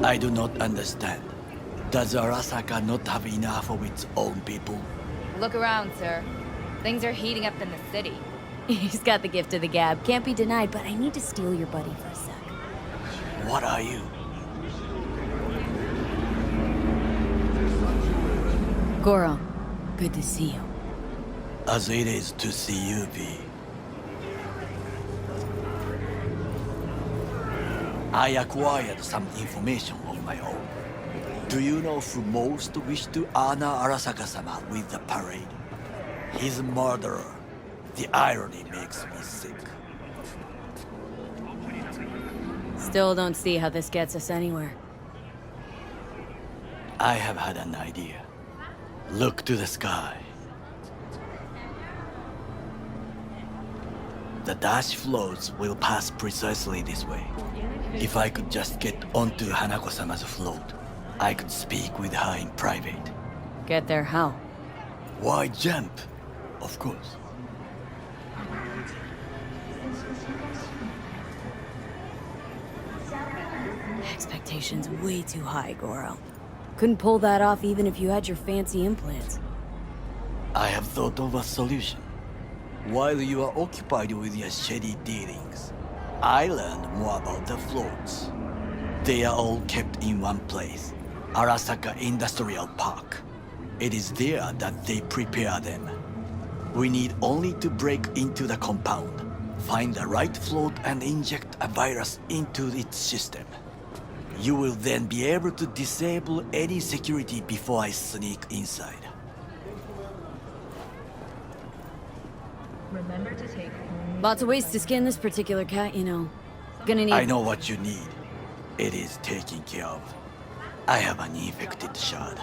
I do not understand. Does Arasaka not have enough of its own people? Look around, sir. Things are heating up in the city. He's got the gift of the gab. Can't be denied, but I need to steal your buddy for a sec. What are you? Goro, good to see you. As it is to see you, V. I acquired some information of my own. Do you know who most wished to honor Arasaka-sama with the parade? His murderer. The irony makes me sick. Still don't see how this gets us anywhere. I have had an idea. Look to the sky. The dash floats will pass precisely this way. If I could just get onto Hanako-sama's float, I could speak with her in private. Get there how? Why jump? Of course. Expectations way too high, Goro. Couldn't pull that off even if you had your fancy implants. I have thought of a solution. While you are occupied with your shady dealings, I learned more about the floats. They are all kept in one place, Arasaka Industrial Park. It is there that they prepare them. We need only to break into the compound, find the right float and inject a virus into its system. You will then be able to disable any security before I sneak inside. Remember to take Lots of ways to skin this particular cat, you know. Gonna need... I know what you need. It is taken care of. I have an infected shard.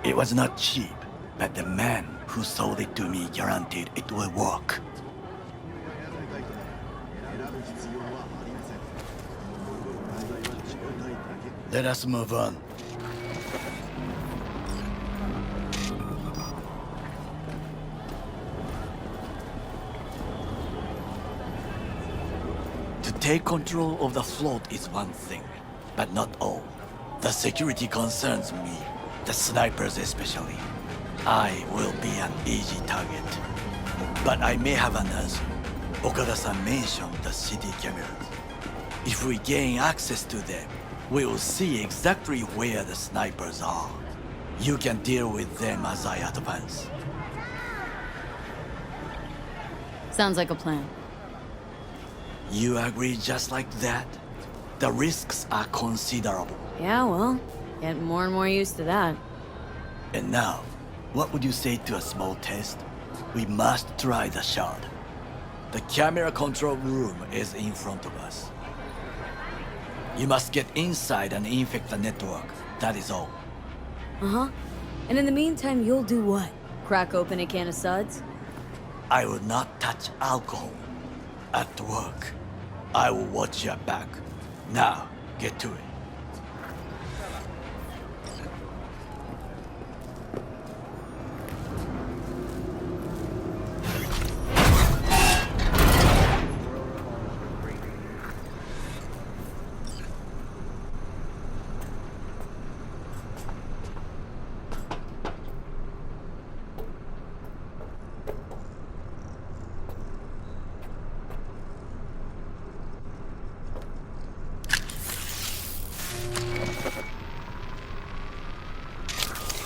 It was not cheap, but the man who sold it to me guaranteed it will work. Let us move on. To take control of the float is one thing, but not all. The security concerns me, the snipers especially. I will be an easy target. But I may have an answer. Okada-san mentioned the city cameras. If we gain access to them, we will see exactly where the snipers are. You can deal with them as I advance. Sounds like a plan. You agree just like that? The risks are considerable. Yeah, well, getting more and more used to that. And now, what would you say to a small test? We must try the shard. The camera control room is in front of us. You must get inside and infect the network. That is all. Uh-huh. And in the meantime, you'll do what? Crack open a can of suds? I will not touch alcohol. At work, I will watch your back. Now, get to it.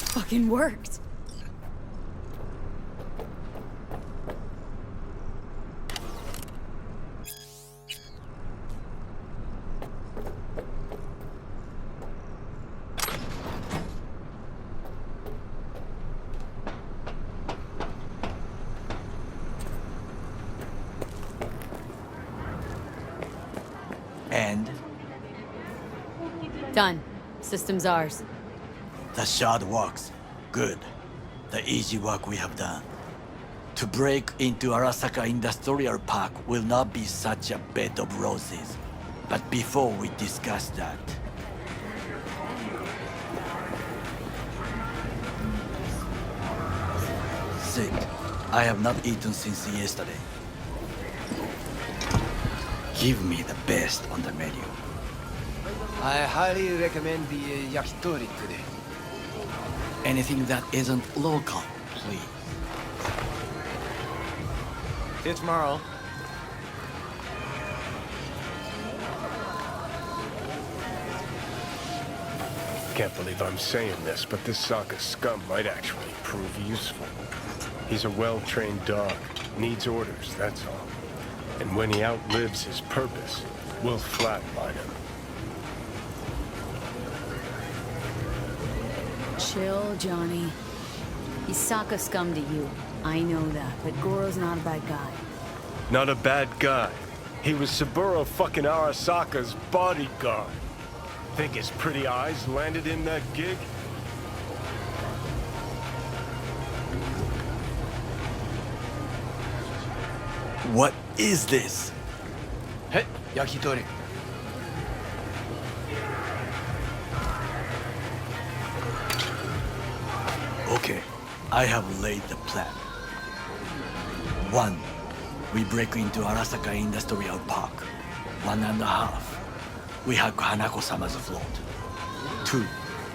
Fucking worked. And Done. System's ours. The shard works. Good. The easy work we have done. To break into Arasaka Industrial Park will not be such a bed of roses. But before we discuss that... Sick. I have not eaten since yesterday. Give me the best on the menu. I highly recommend the yakitori today. Anything that isn't local, please. See you tomorrow. Can't believe I'm saying this, but this Sokka scum might actually prove useful. He's a well-trained dog. Needs orders, that's all. And when he outlives his purpose, we'll flatline him. Chill, Johnny. He's Sokka scum to you. I know that, but Goro's not a bad guy. Not a bad guy. He was Saburo fucking Arasaka's bodyguard. Think his pretty eyes landed in that gig? What is this? Hey, yakitori. Okay, I have laid the plan. 1. We break into Arasaka Industrial Park. 1.5. We hack Hanako-sama's float. 2.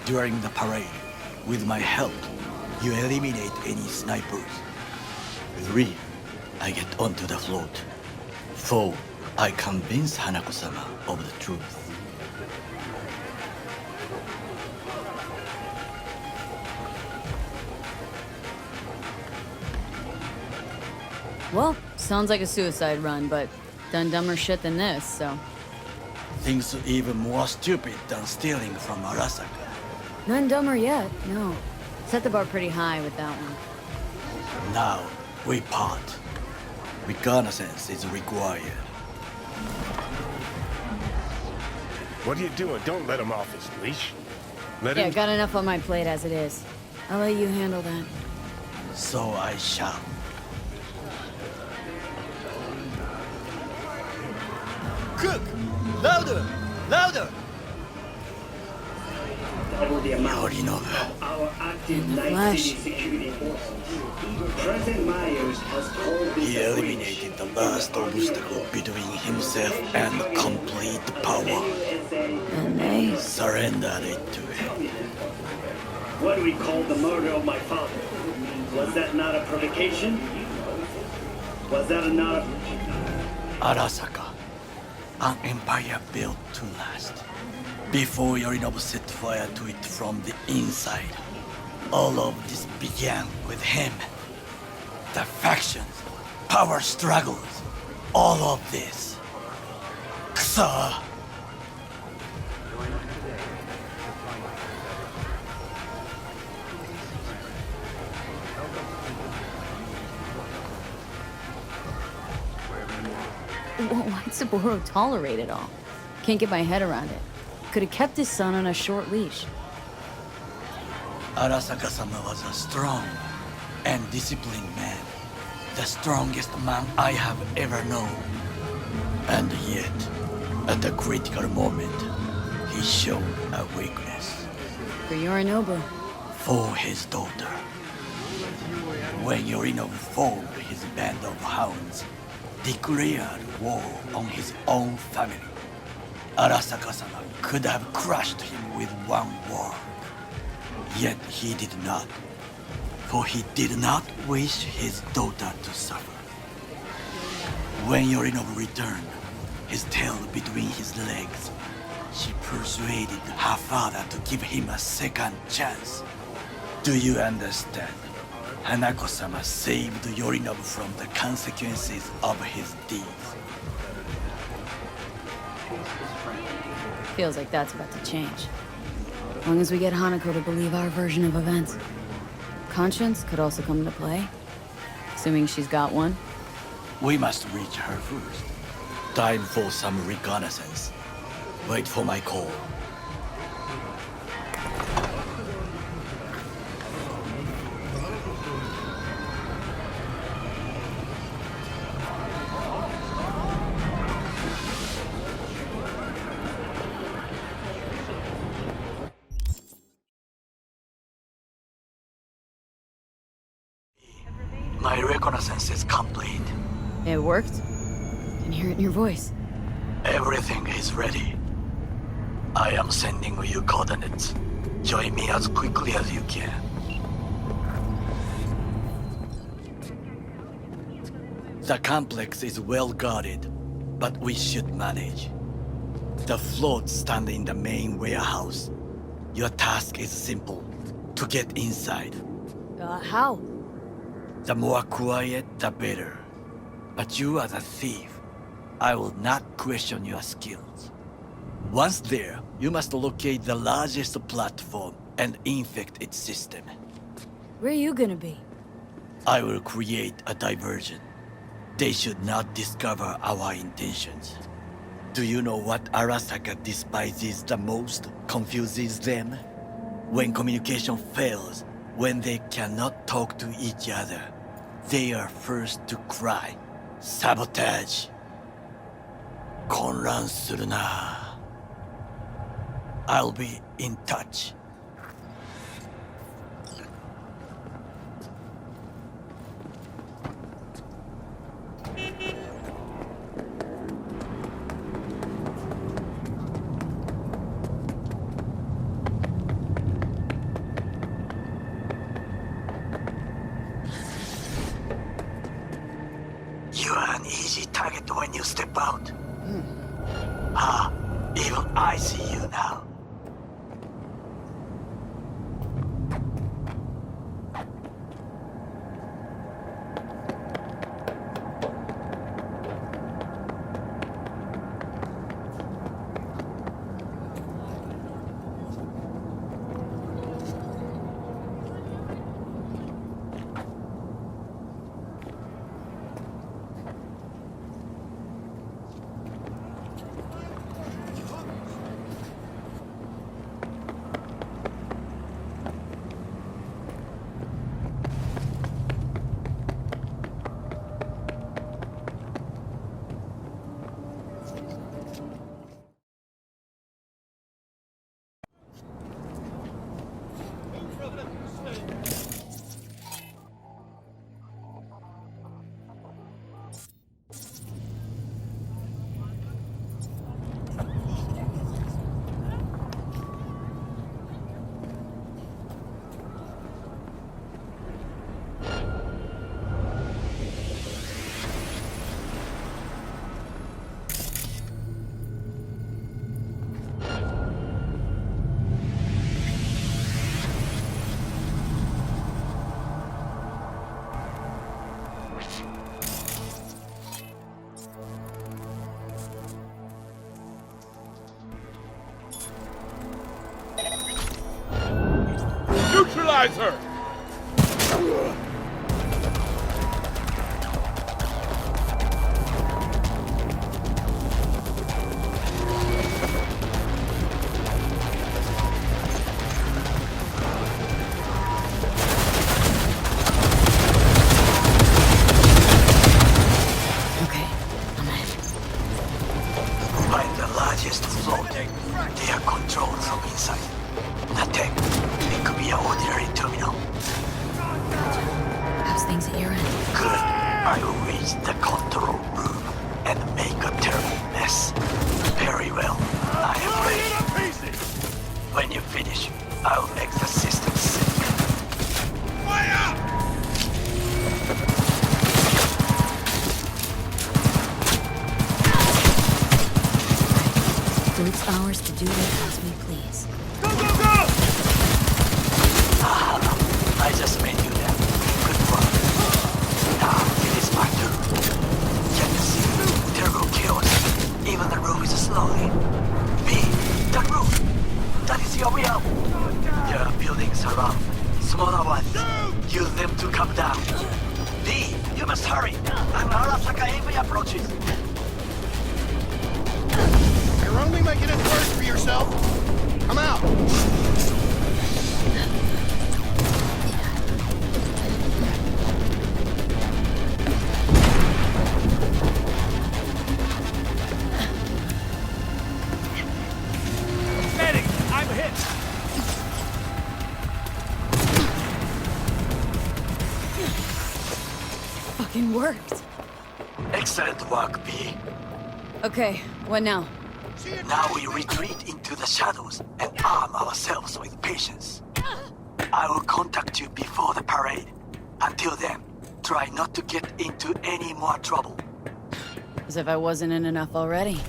During the parade, with my help, you eliminate any snipers. 3. I get onto the float. 4. I convince Hanako-sama of the truth. Well, sounds like a suicide run, but done dumber shit than this, so... Things even more stupid than stealing from Arasaka. None dumber yet, no. Set the bar pretty high with that one. Now, we part. Reconnaissance is required. What are you doing? Don't let him off his leash. Let Yeah, him... got enough on my plate as it is. I'll let you handle that. So I shall. Cook! Louder! Louder! Double the amount Yorinobu. of our active In the night flesh. city security forces. President Myers has called this He a breach. eliminated the last obstacle between himself and complete power. And they... Surrendered it to him. What we call the murder of my father. Was that not a provocation? Was that not a... Arasaka, an empire built to last. Before Yorinobu set fire to it from the inside, all of this began with him. The factions, power struggles, all of this. Kusa! Why'd Saburo tolerate it all? Can't get my head around it. Could have kept his son on a short leash. Arasaka-sama was a strong and disciplined man. The strongest man I have ever known. And yet, at the critical moment, he showed a weakness. For Yorinobu. For his daughter. When Yorinobu formed his band of hounds, declared war on his own family, Arasaka-sama could have crushed him with one word. Yet he did not, for he did not wish his daughter to suffer. When Yorinobu returned, his tail between his legs, she persuaded her father to give him a second chance. Do you understand? Hanako-sama saved Yorinobu from the consequences of his deeds. Feels like that's about to change. As long as we get Hanako to believe our version of events. Conscience could also come into play. Assuming she's got one. We must reach her first. Time for some reconnaissance. Wait for my call. reconnaissance is complete. It worked. Can hear it in your voice. Everything is ready. I am sending you coordinates. Join me as quickly as you can. The complex is well guarded, but we should manage. The floats stand in the main warehouse. Your task is simple: to get inside. How? The more quiet, the better. But you are the thief. I will not question your skills. Once there, you must locate the largest platform and infect its system. Where are you gonna be? I will create a diversion. They should not discover our intentions. Do you know what Arasaka despises the most, confuses them? When communication fails, when they cannot talk to each other, they are first to cry. Sabotage. 混乱するな. I'll be in touch. You are an easy target when you step out. Even I see you now. Neutralize her! Okay, I'm in. Find the largest float. They are controlled from inside. Nothing. It could be an ordinary terminal. How's things at your end? Good. I will reach the control room and make a terrible mess. Very well. I am ready. When you finish, I'll make the system simple. Fire! So it's ours to do as we please. Go, go, go! I just made you that. Good work. Now it is my turn. Can you see? Terrible chaos. Even the roof is slowly. B, that roof. That is your way out. There are buildings around. Smaller ones. Use them to come down. B, you must hurry. An Arasaka heavy approaches. You're only making it worse for yourself. Come out. Medic, I'm hit! worked. Excellent work, B. Okay, what now? Now we retreat into the shadows and arm ourselves with patience. I will contact you before the parade. Until then, try not to get into any more trouble. As if I wasn't in enough already.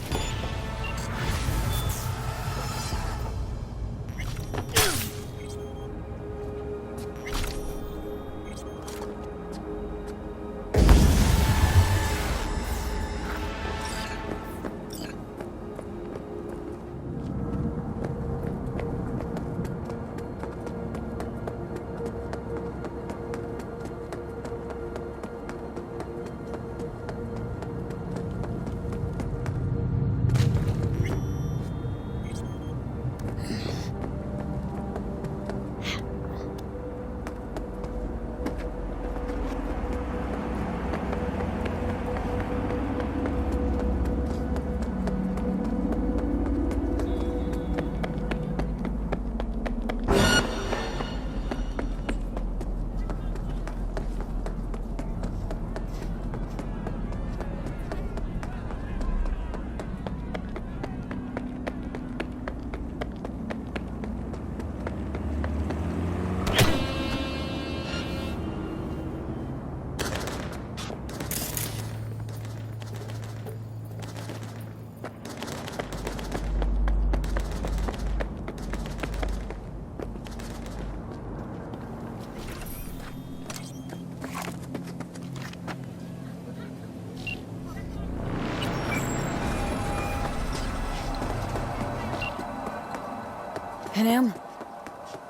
Panam?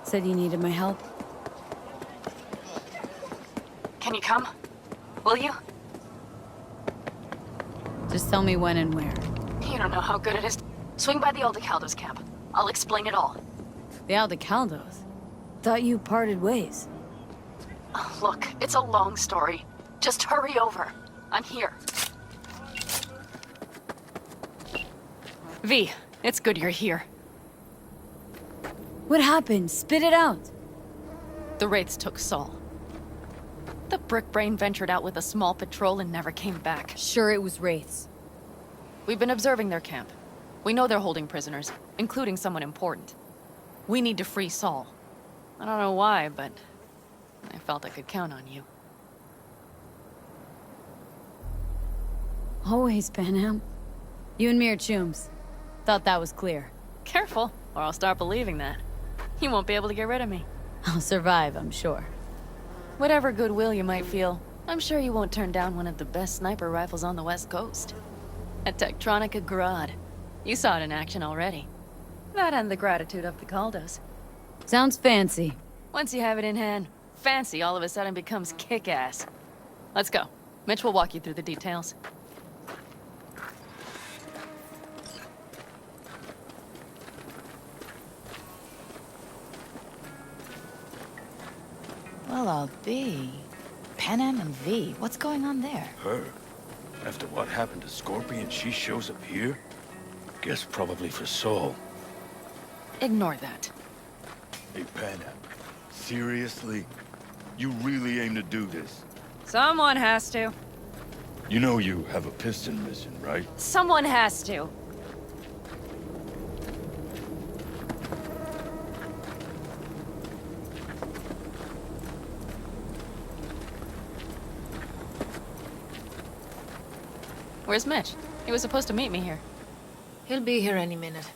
Said you needed my help. Can you come? Will you? Just tell me when and where. You don't know how good it is. Swing by the Aldecaldos camp. I'll explain it all. The Aldecaldos? Thought you parted ways. Look, it's a long story. Just hurry over. I'm here. V, it's good you're here. What happened? Spit it out. The Wraiths took Saul. The Brick Brain ventured out with a small patrol and never came back. Sure, it was Wraiths. We've been observing their camp. We know they're holding prisoners, including someone important. We need to free Saul. I don't know why, but I felt I could count on you. Always, Panam. You and me are chums. Thought that was clear. Careful, or I'll start believing that. You won't be able to get rid of me. I'll survive, I'm sure. Whatever goodwill you might feel, I'm sure you won't turn down one of the best sniper rifles on the West Coast. At Tektronica Grad. You saw it in action already. That and the gratitude of the Caldos. Sounds fancy. Once you have it in hand, fancy all of a sudden becomes kick-ass. Let's go. Mitch will walk you through the details. Well, I'll be. Panam and V, what's going on there? Her? After what happened to Scorpion, she shows up here? Guess probably for Saul. Ignore that. Hey, Panam. Seriously? You really aim to do this? Someone has to. You know you have a piston mission, right? Someone has to. Where's Mitch? He was supposed to meet me here. He'll be here any minute.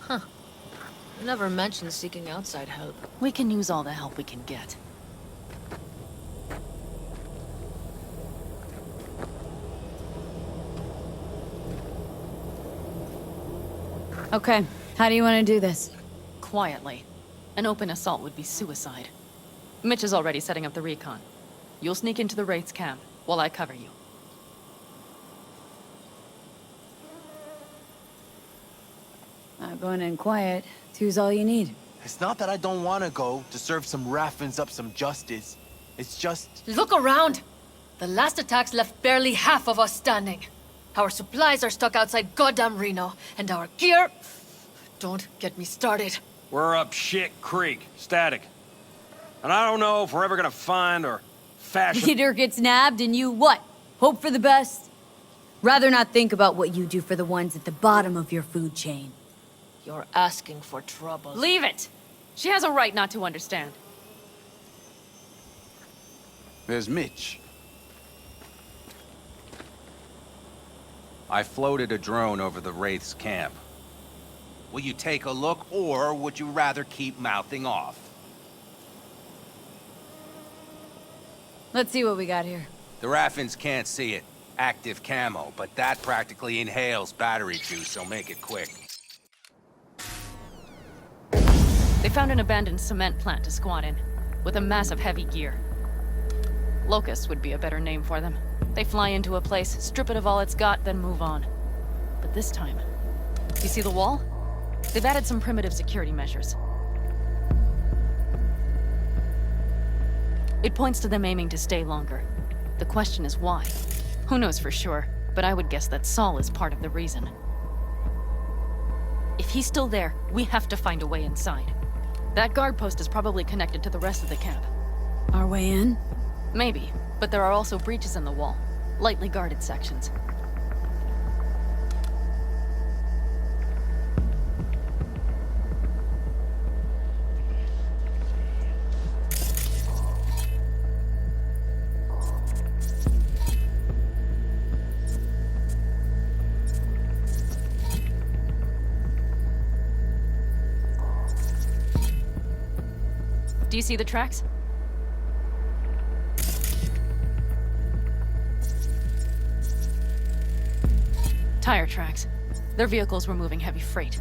Huh. Never mentioned seeking outside help. We can use all the help we can get. Okay, how do you want to do this? Quietly. An open assault would be suicide. Mitch is already setting up the recon. You'll sneak into the Wraith's camp while I cover you. Going in quiet. Two's all you need. It's not that I don't want to go to serve some Raffins up some justice. It's just... Look around! The last attacks left barely half of us standing. Our supplies are stuck outside goddamn Reno, and our gear... Don't get me started. We're up Shit Creek. Static. And I don't know if we're ever gonna find or fashion... Leader gets nabbed and you what? Hope for the best? Rather not think about what you do for the ones at the bottom of your food chain. You're asking for trouble. Leave it! She has a right not to understand. There's Mitch. I floated a drone over the Wraith's camp. Will you take a look, or would you rather keep mouthing off? Let's see what we got here. The Raffins can't see it. Active camo, but that practically inhales battery juice, so make it quick. They found an abandoned cement plant to squat in, with a massive heavy gear. Locusts would be a better name for them. They fly into a place, strip it of all it's got, then move on. But this time... You see the wall? They've added some primitive security measures. It points to them aiming to stay longer. The question is why. Who knows for sure, but I would guess that Saul is part of the reason. If he's still there, we have to find a way inside. That guard post is probably connected to the rest of the camp. Our way in? Maybe, but there are also breaches in the wall. Lightly guarded sections. Do you see the tracks? Tire tracks. Their vehicles were moving heavy freight.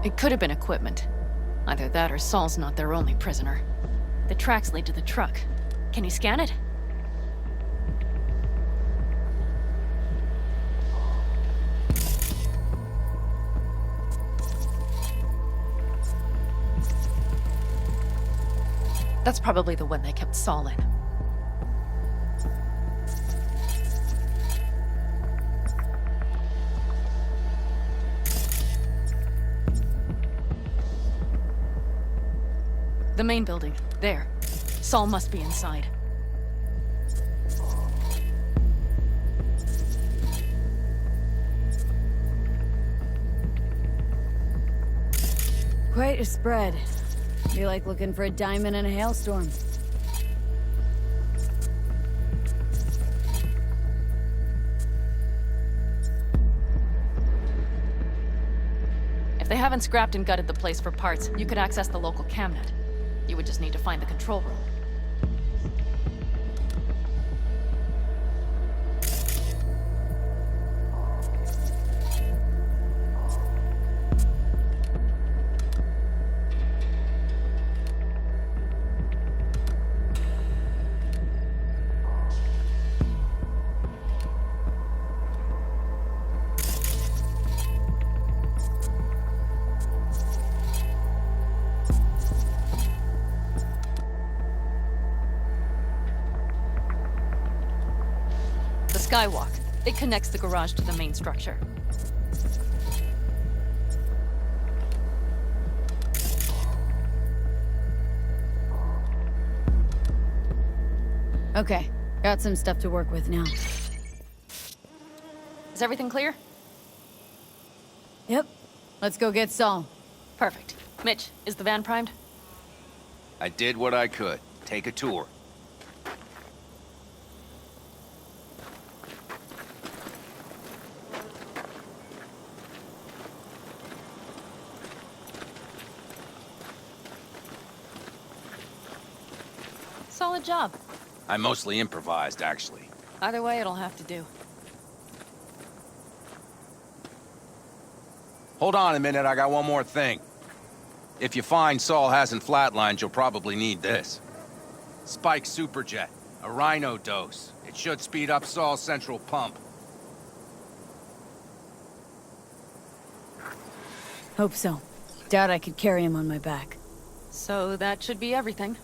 It could have been equipment. Either that or Saul's not their only prisoner. The tracks lead to the truck. Can you scan it? That's probably the one they kept Saul in. The main building. There. Saul must be inside. Quite a spread. Be like looking for a diamond in a hailstorm. If they haven't scrapped and gutted the place for parts, you could access the local camnet. You would just need to find the control room. Skywalk. It connects the garage to the main structure. Okay, got some stuff to work with now. Is everything clear? Yep. Let's go get Saul. Perfect. Mitch, is the van primed? I did what I could. Take a tour. Solid job. I mostly improvised, actually. Either way, it'll have to do. Hold on a minute, I got one more thing. If you find Saul hasn't flatlined, you'll probably need this. Spike Superjet, a Rhino dose. It should speed up Saul's central pump. Hope so. Doubt I could carry him on my back. So that should be everything.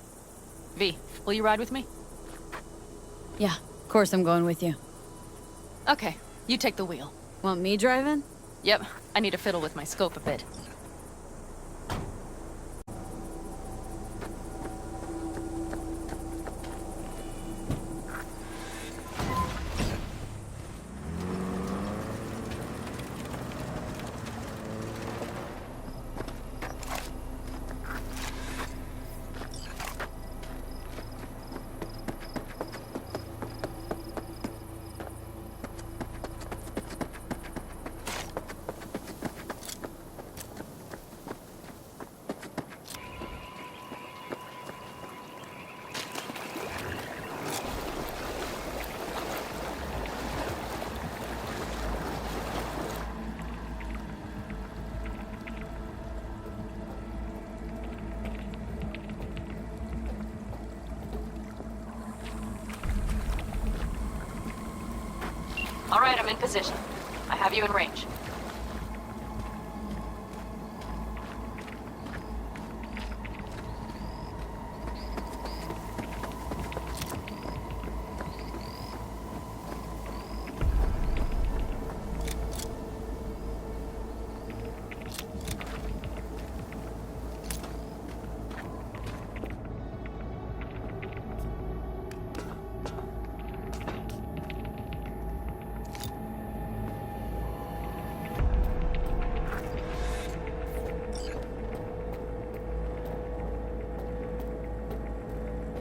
V, will you ride with me? Yeah, of course I'm going with you. Okay, you take the wheel. Want me driving? Yep, I need to fiddle with my scope a bit. All right, I'm in position. I have you in range.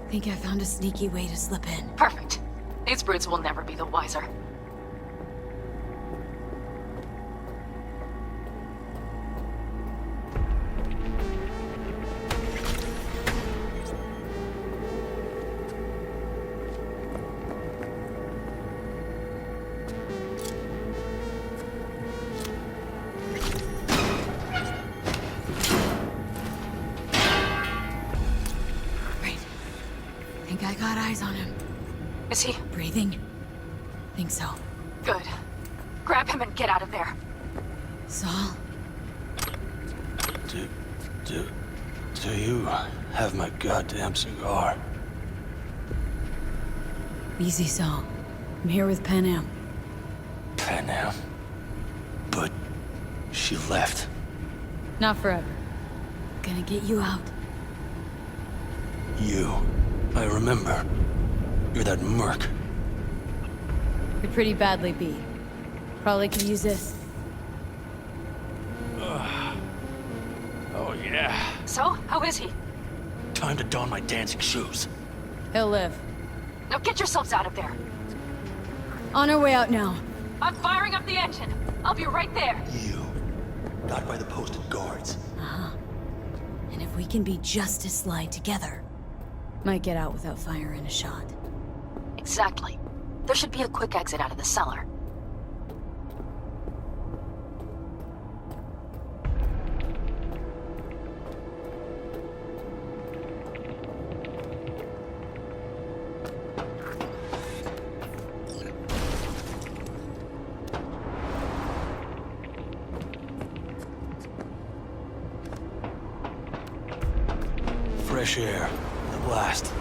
Think I found a sneaky way to slip in. Perfect. These brutes will never be the wiser. Think I got eyes on him. Is he? Breathing? Think so. Good. Grab him and get out of there. Saul? Do you have my goddamn cigar? Easy, Saul. I'm here with Pan Am. Pan Am? But she left. Not forever. Gonna get you out. You. I remember. You're that merc. You're pretty badly beat. Probably could use this. Oh, yeah. So, how is he? Time to don my dancing shoes. He'll live. Now get yourselves out of there. On our way out now. I'm firing up the engine. I'll be right there. You. Got by the posted guards. Uh-huh. And if we can be just as sly together, might get out without firing a shot. Exactly. There should be a quick exit out of the cellar. Fresh air. The blast.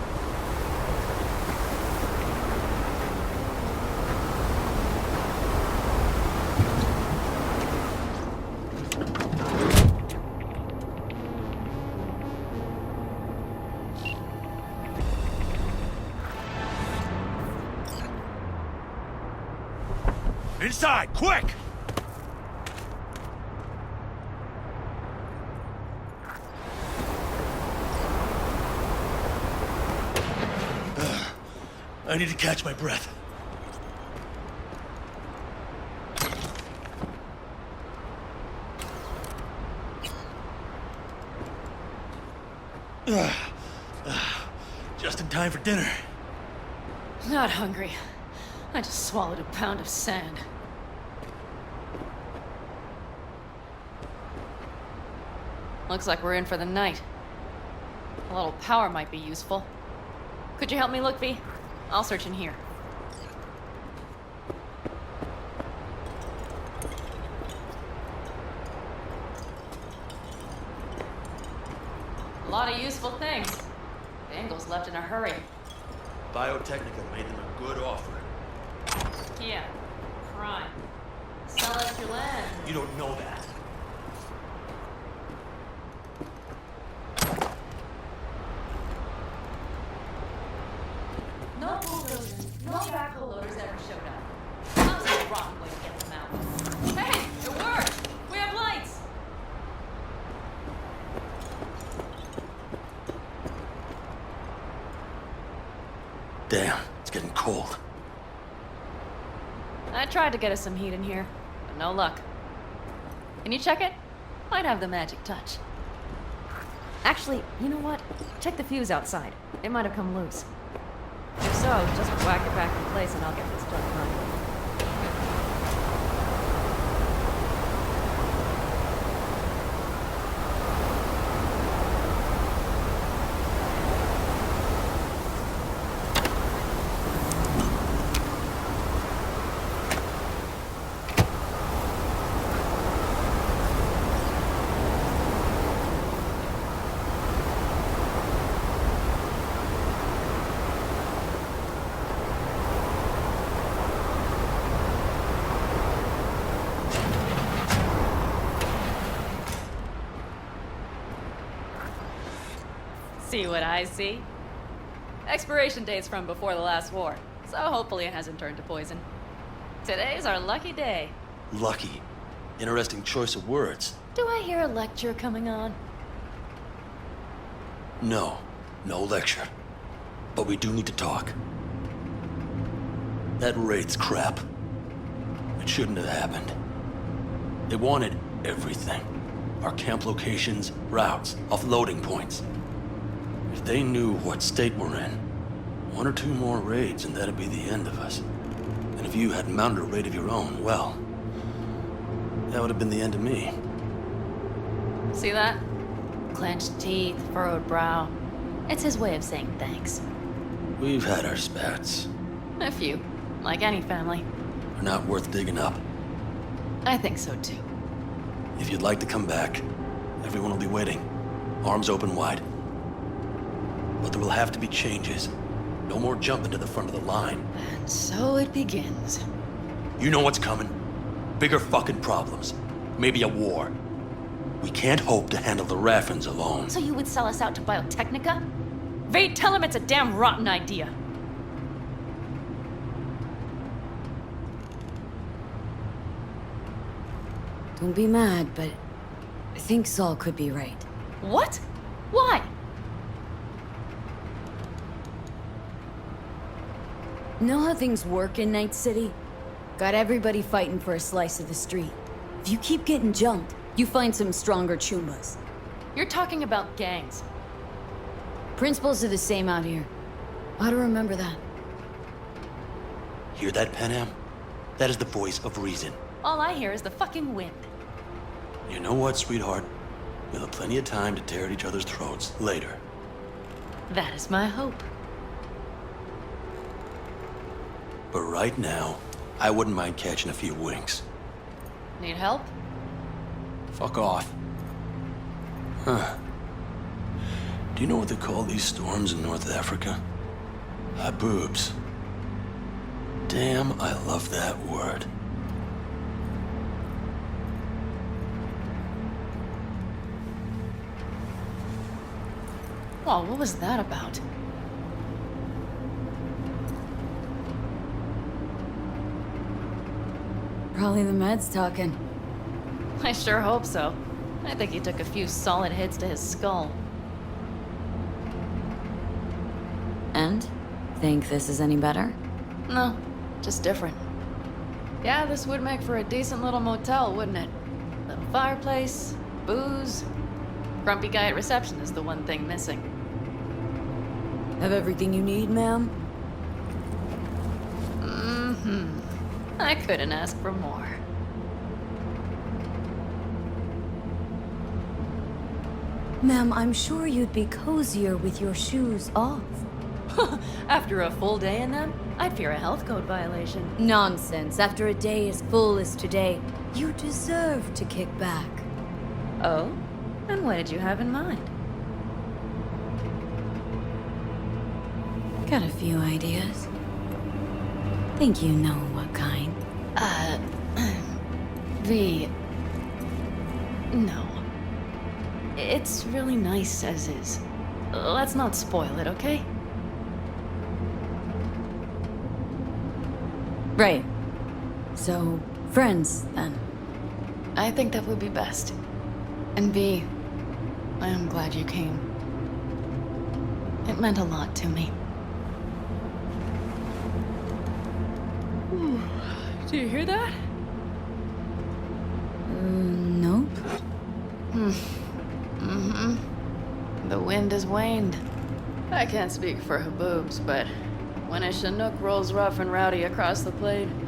Inside, quick! I need to catch my breath. Just in time for dinner. Not hungry. I just swallowed a pound of sand. Looks like we're in for the night. A little power might be useful. Could you help me look, V? I'll search in here. A lot of useful things. Dangle's left in a hurry. Biotechnica made them a good offer. Yeah. crime. Sell us your land. You don't know that. No bulldozers, no backhoe loaders ever showed up. That was a rotten way to get them out. Hey, it worked! We have lights! Damn, it's getting cold. I tried to get us some heat in here, but no luck. Can you check it? Might have the magic touch. Actually, you know what? Check the fuse outside. It might have come loose. If so, just whack it back in place and I'll get this junk running. See what I see? Expiration date's from before the last war, so hopefully it hasn't turned to poison. Today's our lucky day. Lucky. Interesting choice of words. Do I hear a lecture coming on? No. No lecture. But we do need to talk. That raid's crap. It shouldn't have happened. They wanted everything. Our camp locations, routes, offloading points. If they knew what state we're in, 1 or 2 more raids and that'd be the end of us. And if you had mounted a raid of your own, well, that would have been the end of me. See that? Clenched teeth, furrowed brow. It's his way of saying thanks. We've had our spats. A few, like any family. They're not worth digging up. I think so too. If you'd like to come back, everyone will be waiting. Arms open wide. But there will have to be changes. No more jumping to the front of the line. And so it begins. You know what's coming. Bigger fucking problems. Maybe a war. We can't hope to handle the Raffins alone. So you would sell us out to Biotechnica? Vade, tell him it's a damn rotten idea. Don't be mad, but I think Saul could be right. What? Why? Know how things work in Night City? Got everybody fighting for a slice of the street. If you keep getting jumped, you find some stronger chumbas. You're talking about gangs. Principles are the same out here. Ought to remember that. Hear that, Panam? That is the voice of reason. All I hear is the fucking wind. You know what, sweetheart? We'll have plenty of time to tear at each other's throats later. That is my hope. But right now, I wouldn't mind catching a few winks. Need help? Fuck off. Huh. Do you know what they call these storms in North Africa? Haboobs. Damn, I love that word. Whoa, what was that about? Probably the meds talking. I sure hope so. I think he took a few solid hits to his skull. And? Think this is any better? No, just different. Yeah, this would make for a decent little motel, wouldn't it? Little fireplace, booze. Grumpy guy at reception is the one thing missing. Have everything you need, ma'am? Mm-hmm. I couldn't ask for more. Ma'am, I'm sure you'd be cozier with your shoes off. After a full day in them, I'd fear a health code violation. Nonsense. After a day as full as today, you deserve to kick back. Oh? And what did you have in mind? Got a few ideas. Think you know what kind. V... No. It's really nice as is. Let's not spoil it, okay? Right. So, friends, then. I think that would be best. And V, I am glad you came. It meant a lot to me. Do you hear that? Nope. The wind has waned. I can't speak for Haboobs, but when a Chinook rolls rough and rowdy across the plain,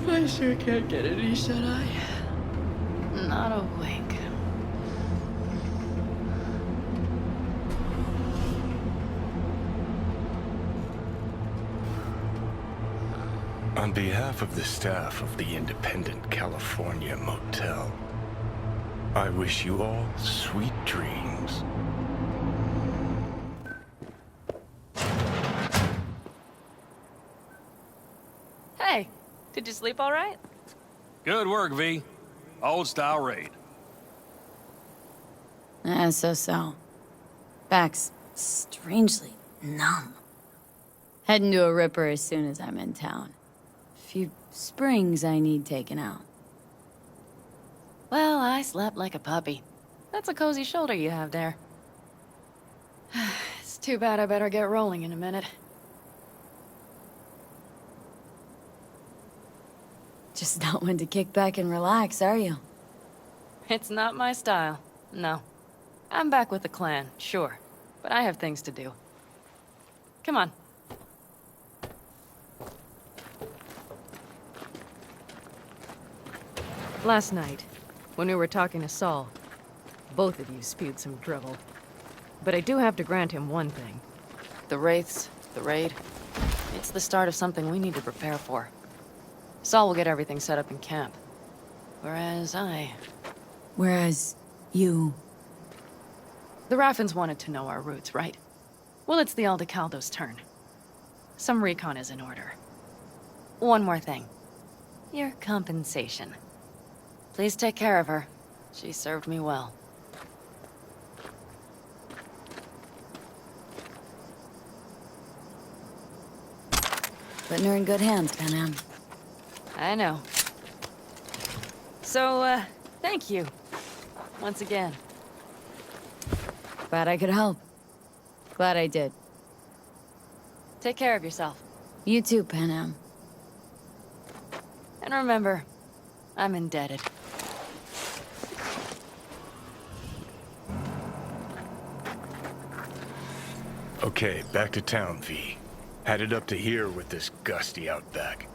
I sure can't get any shut-eye. Not a wink. On behalf of the staff of the Independent California Motel, I wish you all sweet dreams. Hey, did you sleep all right? Good work, V. Old-style raid. So. Back's strangely numb. Heading to a ripper as soon as I'm in town. Few springs I need taken out. Well, I slept like a puppy. That's a cozy shoulder you have there. It's too bad I better get rolling in a minute. Just not one to kick back and relax, are you? It's not my style, no. I'm back with the clan, sure, but I have things to do. Come on. Last night, when we were talking to Saul, both of you spewed some drivel. But I do have to grant him one thing. The Wraiths, the raid, it's the start of something we need to prepare for. Saul will get everything set up in camp. Whereas you... The Raffins wanted to know our routes, right? Well, it's the Aldecaldo's turn. Some recon is in order. One more thing. Your compensation. Please take care of her. She served me well. Putting her in good hands, Panam. I know. So, thank you. Once again. Glad I could help. Glad I did. Take care of yourself. You too, Panam. And remember, I'm indebted. Okay, back to town, V. Headed up to here with this gusty outback.